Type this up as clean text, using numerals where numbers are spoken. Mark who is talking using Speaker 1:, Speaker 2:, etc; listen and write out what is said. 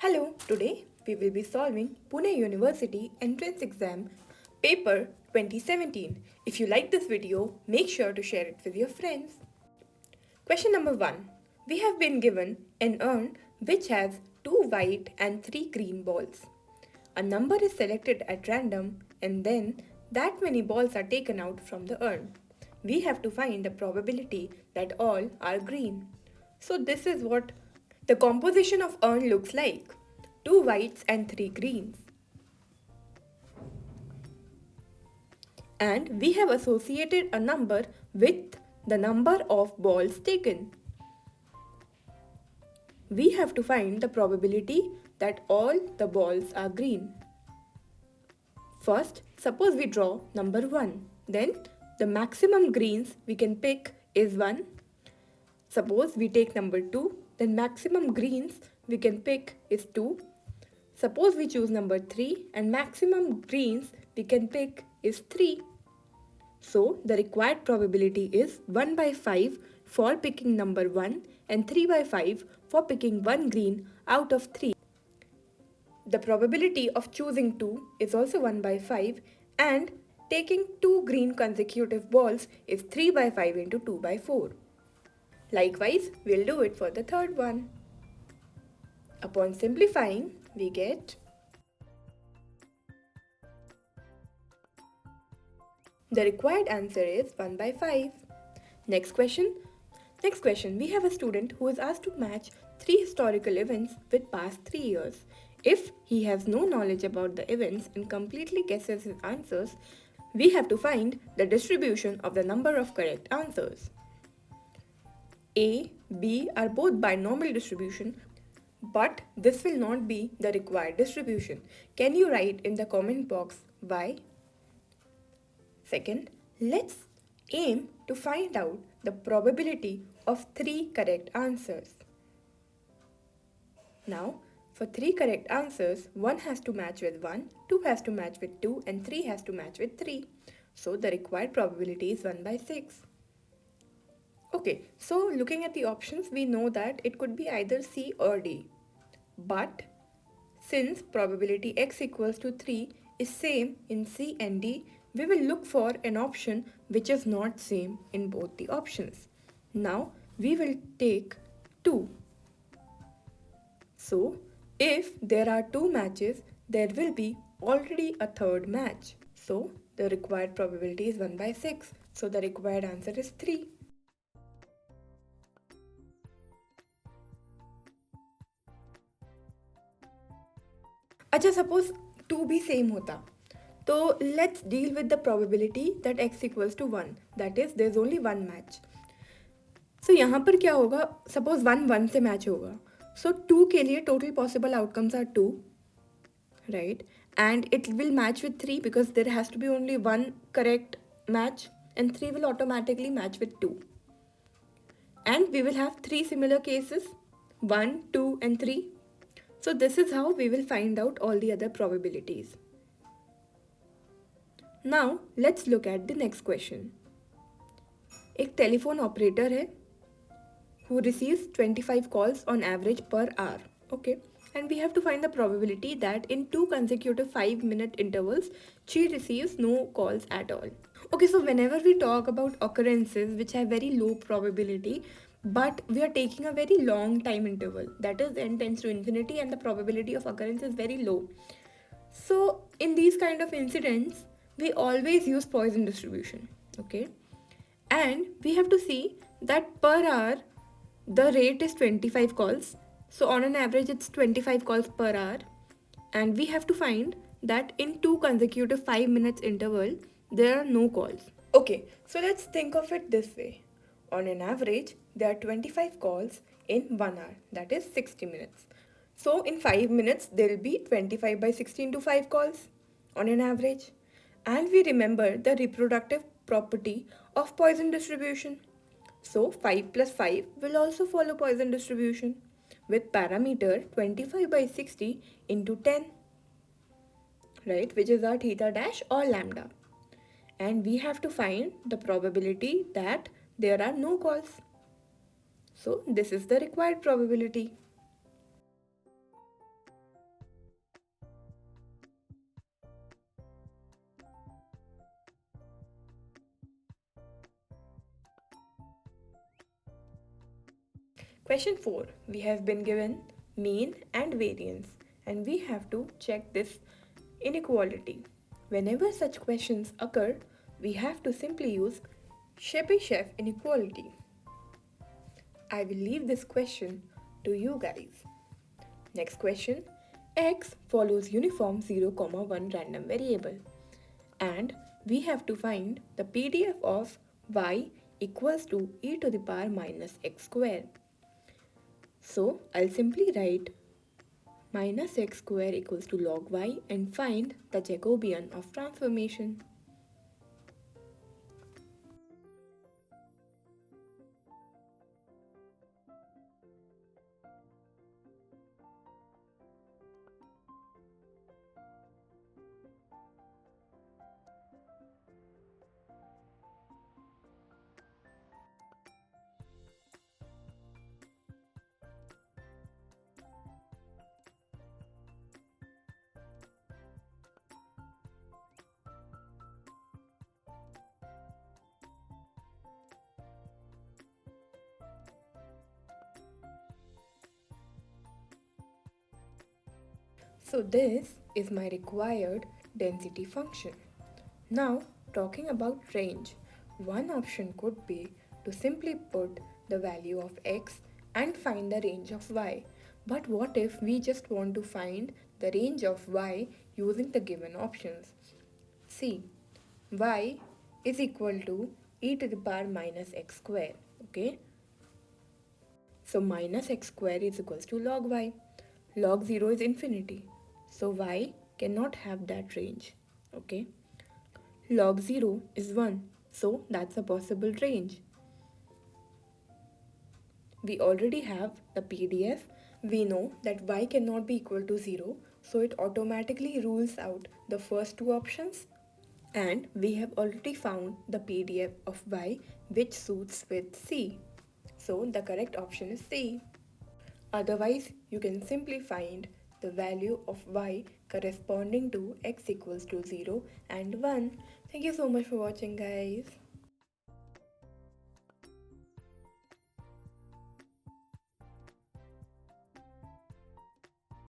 Speaker 1: Hello, today we will be solving Pune University Entrance Exam Paper 2017. If you like this video, make sure to share it with your friends. Question number 1. We have been given an urn which has 2 white and 3 green balls. A number is selected at random and then that many balls are taken out from the urn. We have to find the probability that all are green. So this is what the composition of urn looks like. 2 whites and 3 greens. And we have associated a number with the number of balls taken. We have to find the probability that all the balls are green. First, suppose we draw number 1. Then the maximum greens we can pick is 1. Suppose we take number 2, then maximum greens we can pick is 2. Suppose we choose number 3 and maximum greens we can pick is 3. So the required probability is 1 by 5 for picking number 1 and 3 by 5 for picking 1 green out of 3. The probability of choosing 2 is also 1 by 5 and taking 2 green consecutive balls is 3 by 5 into 2 by 4. Likewise, we'll do it for the third one. Upon simplifying, we get the required answer is 1 by 5. Next question. We have a student who is asked to match 3 historical events with past 3 years. If he has no knowledge about the events and completely guesses his answers, we have to find the distribution of the number of correct answers. A, B are both binomial distribution, but this will not be the required distribution. Can you write in the comment box why? Second, let's aim to find out the probability of 3 correct answers. Now, for 3 correct answers, 1 has to match with 1, 2 has to match with 2 and 3 has to match with 3. So the required probability is 1 by 6. Okay, so looking at the options, we know that it could be either C or D. But since probability x equals to 3 is same in C and D, we will look for an option which is not same in both the options. Now we will take 2. So if there are 2 matches, there will be already a third match. So the required probability is 1 by 6. So the required answer is 3. अच्छा, suppose 2 भी same होता. So let's deal with the probability that x equals to 1. That is, there is only one match. So यहाँ पर क्या होगा? Suppose 1 1 से match होगा. So 2 के लिए total possible outcomes are 2, right? And it will match with 3 because there has to be only one correct match, and 3 will automatically match with 2. And we will have 3 similar cases, 1, 2 and 3. So this is how we will find out all the other probabilities. Now let's look at the next question. एक telephone operator है who receives 25 calls on average per hour. Okay, and we have to find the probability that in 2 consecutive 5-minute intervals she receives no calls at all. Okay, so whenever we talk about occurrences which have very low probability, but we are taking a very long time interval, that is n tends to infinity, and the probability of occurrence is very low. So in these kind of incidents, we always use Poisson distribution, okay? And we have to see that per hour, the rate is 25 calls. So on an average, it's 25 calls per hour. And we have to find that in 2 consecutive 5 minutes interval, there are no calls. Okay, so let's think of it this way. On an average, there are 25 calls in 1 hour, that is 60 minutes. So in 5 minutes, there will be 25 by 16 to 5 calls on an average. And we remember the reproductive property of Poisson distribution. So 5 plus 5 will also follow Poisson distribution with parameter 25 by 60 into 10, right, which is our theta dash or lambda. And we have to find the probability that there are no calls. So this is the required probability. Question 4. We have been given mean and variance and we have to check this inequality. Whenever such questions occur, we have to simply use Chebyshev inequality. I will leave this question to you guys. Next question. X follows uniform 0, 1 random variable and we have to find the PDF of y equals to e to the power minus x square. So I'll simply write minus x square equals to log y and find the Jacobian of transformation. So this is my required density function. Now talking about range, one option could be to simply put the value of x and find the range of y. But what if we just want to find the range of y using the given options? See, y is equal to e to the power minus x square, okay? So minus x square is equals to log y. Log 0 is infinity. So y cannot have that range. Okay. Log 0 is 1. So that's a possible range. We already have the PDF. We know that y cannot be equal to 0. So it automatically rules out the first two options. And we have already found the PDF of y which suits with C. So the correct option is C. Otherwise, you can simply find the value of y corresponding to x equals to 0 and 1. Thank you so much for watching, guys.